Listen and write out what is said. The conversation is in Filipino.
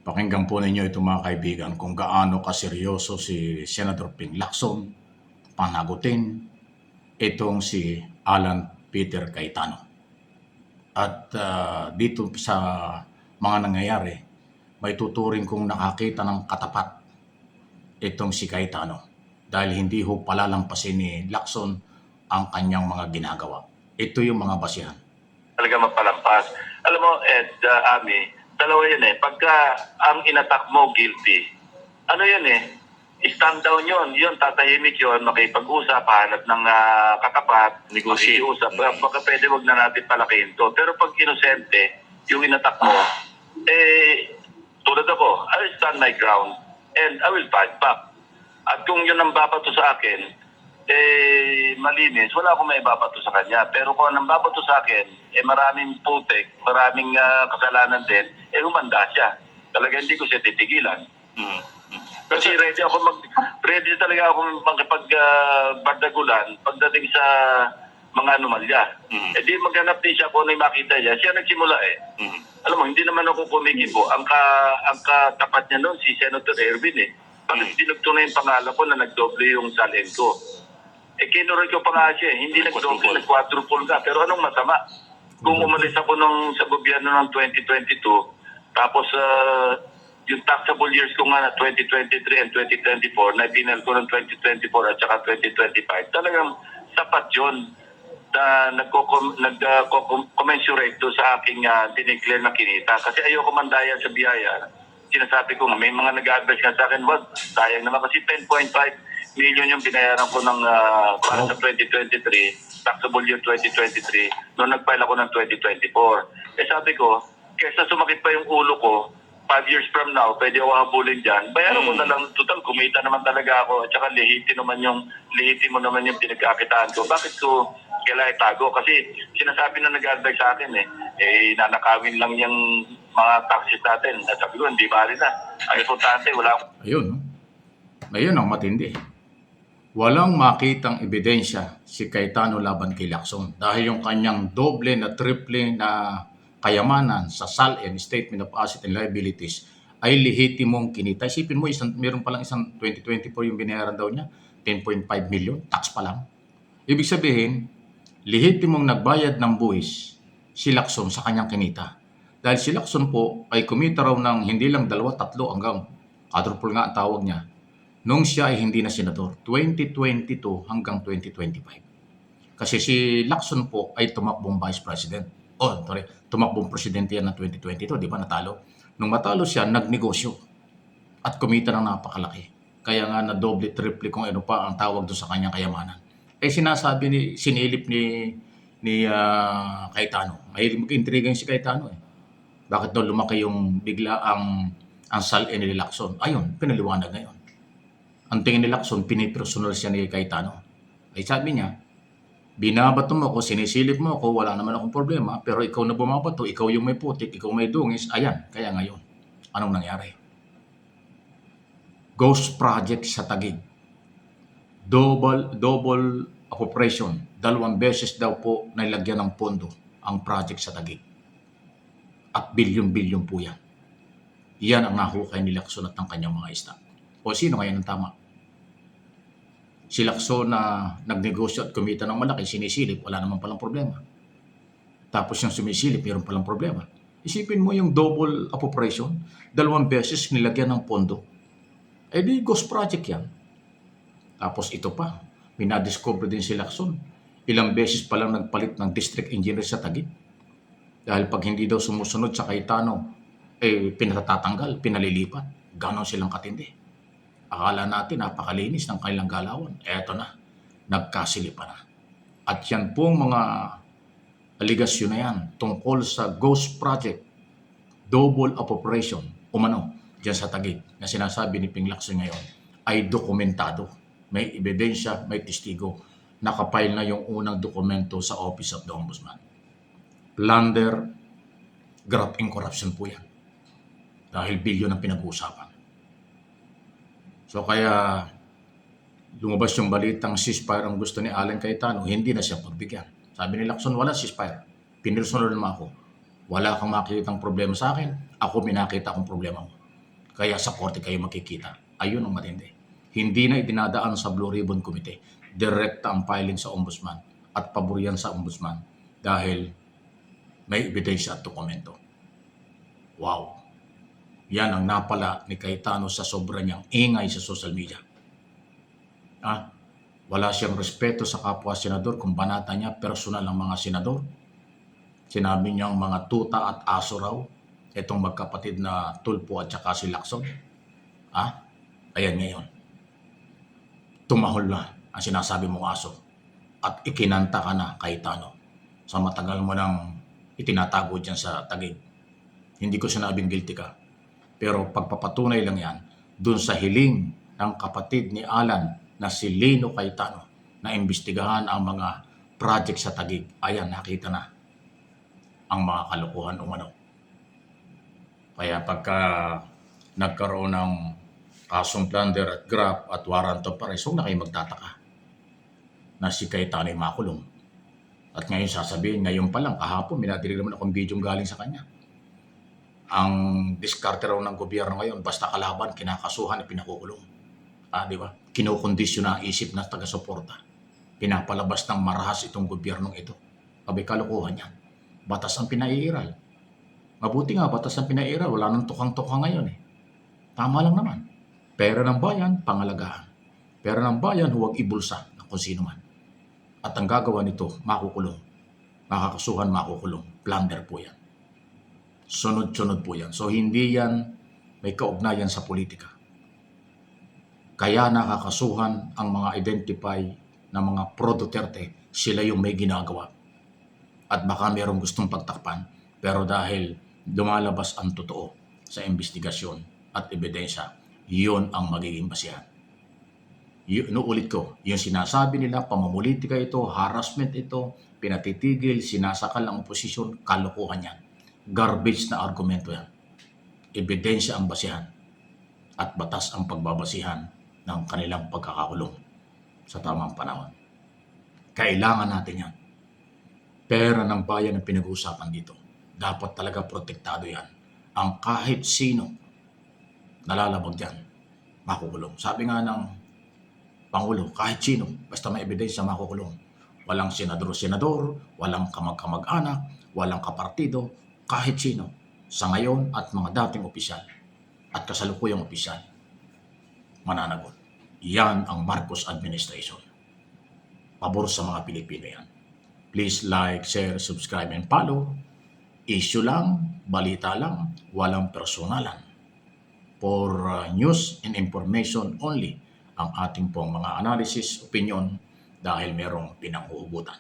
Pakinggan po ninyo ito mga kaibigan kung gaano kaseryoso si Senator Ping Lacson panagutin itong si Alan Peter Cayetano. At dito sa mga nangyayari, may tuturing kong nakakita ng katapat itong si Cayetano dahil hindi ho palalampasin ni Lacson ang kanyang mga ginagawa. Ito yung mga basihan. Talaga mapalampas. Alam mo, Ed, Ami, dalawa yan eh. Pagka ang inatak mo guilty, ano yan eh, stand down yun. Yun, tatahimik yun, makipag-usap, hanap ng katapat, negotiate-usap. Baka pwede wag na natin palakihin to. Pero pag inosente, yung inatak mo, tulad ako, I will stand my ground and I will fight back. At kung yun ang babato sa akin, malinis, wala akong may babato sa kanya. Pero kung anong babato sa akin, maraming putik, maraming kasalanan din, humanda siya. Talaga hindi ko siya titigilan. Kasi ready talaga ako makipag-bardagulan pagdating sa mga anomalya. Di maghanap din siya kung ano yung makita niya. Siya nagsimula eh. Alam mo, hindi naman ako kumikibo. Ang katapat niya noon, si Senator Erwin eh. Bakit dinugtong yung pangalan ko na nagdoble yung salin ko? Kinuroy ko pa nga siya eh. Hindi nagdoble, nag-quadruple ka. Pero anong masama? Kung umalis ako sa gobyerno ng 2022, tapos yung taxable years ko nga na 2023 and 2024, na pinal ko ng 2024 at saka 2025, talagang sapat yun na nag-commensurate do sa aking dineclare na kinita. Kasi ayoko mandaya sa biyaya. Sinasabi ko nga, may mga nag-advise nga sa akin, wag, sayang naman kasi 10.5 million yung binayaran ko ng para sa 2023, taxable year 2023, noong nag-file ako ng 2024. Sabi ko, kesa sumakit pa yung ulo ko, 5 years from now, pwede ako habulin dyan. Bayaran ko na lang, total, kumita naman talaga ako. At saka lehitimo naman yung pinagkakitaan ko. Bakit ko kailangan itago? Kasi sinasabi na nag-advise sa akin nanakawin lang yung mga taxes natin. At sabi ko, hindi bali na. Ang importante, wala akong... Ayun ang matindi. Walang makitang ebidensya si Cayetano laban kay Lacson dahil yung kanyang doble na triple na kayamanan sa SALN, Statement of Assets and Liabilities, ay lehitimong kinita. Isipin mo, meron palang isang 2024 yung binayaran daw niya, 10.5 million, tax pa lang. Ibig sabihin, lehitimong nagbayad ng buwis si Lacson sa kanyang kinita. Dahil si Lacson po ay kumita raw ng hindi lang 2, 3 hanggang quadruple nga ang tawag niya nung siya ay hindi na senador, 2022 hanggang 2025. Kasi si Lacson po ay tumakbong vice president. Tumakbong presidente yan ng 2022, di ba natalo? Nung matalo siya, nagnegosyo at kumita ng napakalaki. Kaya nga na doble, triple kung ano pa ang tawag doon sa kanyang kayamanan. Sinilip ni Cayetano. Mahilig mag-intriga si Cayetano eh. Bakit daw lumaki yung bigla ang SALN ni Lacson? Ayun, pinaliwanag ngayon. Ang tingin ni Lacson, pinipersonal siya ni Cayetano. Ay sabi niya, binabato mo ako, sinisilip mo ako, wala naman akong problema, pero ikaw na bumabato, ikaw yung may putik, ikaw may dungis, ayan, kaya ngayon. Anong nangyari? Ghost project sa Taguig. Double operation. 2 beses daw po nilagyan ng pondo ang project sa Taguig. At bilyon-bilyon po yan. Yan ang nahukay ni Lacson at ng kanyang mga staff. O sino kaya ng tama? Si Lacson na nagnegosyo at kumita ng malaki, sinisilip, wala naman palang problema. Tapos yung sumisilip, mayroon palang problema. Isipin mo yung double operation, 2 beses nilagyan ng pondo. Di ghost project yan. Tapos ito pa, minadiscover din si Lacson. Ilang beses pa lang nagpalit ng district engineer sa Taguig. Dahil pag hindi daw sumusunod sa Cayetano, pinatatanggal, pinalilipat. Ganon silang katindi. Akala natin napakalinis ng kanilang galawan. Eto na, nagkasilipan na. At yan pong mga aligasyon na yan tungkol sa ghost project, double operation, umano, dyan sa Taguig, na sinasabi ni Ping Lacson ngayon, ay dokumentado. May ebidensya, may testigo. Nakapile na yung unang dokumento sa Office of the Ombudsman. Plunder, graft and corruption po yan. Dahil bilyon ang pinag-uusapan. So kaya lumabas yung balitang ceasefire ang gusto ni Alan Cayetano, hindi na siya pagbigyan. Sabi ni Lacson, wala ceasefire. Pinirsunal naman ako. Wala kang makikitang problema sa akin, ako minakita akong problema mo. Kaya sa korte kayo makikita. Ayun ang matindi. Hindi na idinadaan sa Blue Ribbon Committee. Direkta ang filing sa ombudsman at paboryan sa ombudsman dahil may ebidensya at dokumento. Wow! Yan ang napala ni Cayetano sa sobra niyang ingay sa social media. Wala siyang respeto sa kapwa senador kung banata niya personal ng mga senador. Sinabi niyang mga tuta at aso raw itong magkapatid na Tulfo at saka si Lacson. Ayan ngayon. Tumahol na ang sinasabi mong aso at ikinanta ka na, Cayetano, sa matagal mo nang itinatago dyan sa Taguig. Hindi ko sinabing guilty ka. Pero pagpapatunay lang yan dun sa hiling ng kapatid ni Alan na si Lino Cayetano na imbestigahan ang mga project sa Taguig. Ayan, nakita na ang mga kalokohan umano. Kaya pagka nagkaroon ng kasong plunder at graft at warrant of arrest, huwag na kayo magtataka na si Cayetano ay makulong. At ngayon sasabihin, ngayon pa lang, kahapon, minadilig naman akong video galing sa kanya. Ang diskarte raw ng gobyerno ngayon, basta kalaban, kinakasuhan at pinakukulong. Di ba? Kinukondisyon na ang isip na taga-suporta. Pinapalabas ng marahas itong gobyernong ito. Sabi, kalokohan yan. Batas ang pinaiiral. Mabuti nga, batas ang pinaiiral. Wala nang tukang-tukang ngayon eh. Tama lang naman. Pera ng bayan, pangalagaan. Pera ng bayan, huwag ibulsa ng kung sino man. At ang gagawa nito, makukulong. Makakasuhan, makukulong. Plunder po yan. Sunod-sunod po yan. So hindi yan may kaugnayan sa politika. Kaya nakakasuhan ang mga identify na mga pro-Duterte, sila yung may ginagawa. At baka mayroong gustong pagtakpan, pero dahil lumalabas ang totoo sa investigasyon at ebidensya, yun ang magiging basihan. Inuulit ko, yung sinasabi nila, pamumulitika ito, harassment ito, pinatitigil, sinasakal ang oposisyon, kalokohan yan. Garbage na argumento yan. Ebidensya ang basihan at batas ang pagbabasihan ng kanilang pagkakakulong sa tamang panahon. Kailangan natin yan. Pera ng bayan ang pinag-uusapan dito. Dapat talaga protektado yan. Ang kahit sino nalalabag dyan, makukulong. Sabi nga ng Pangulo, kahit sino, basta may ebidensya, makukulong. Walang senador-senador, walang kamag-kamag-anak, walang kapartido, kahit sino, sa ngayon at mga dating opisyal at kasalukuyang opisyal, mananagot. Yan ang Marcos administration. Pabor sa mga Pilipino yan. Please like, share, subscribe, and follow. Issue lang, balita lang, walang personalan. For news and information only, ang ating pong mga analysis, opinion, dahil merong pinanghuhugutan.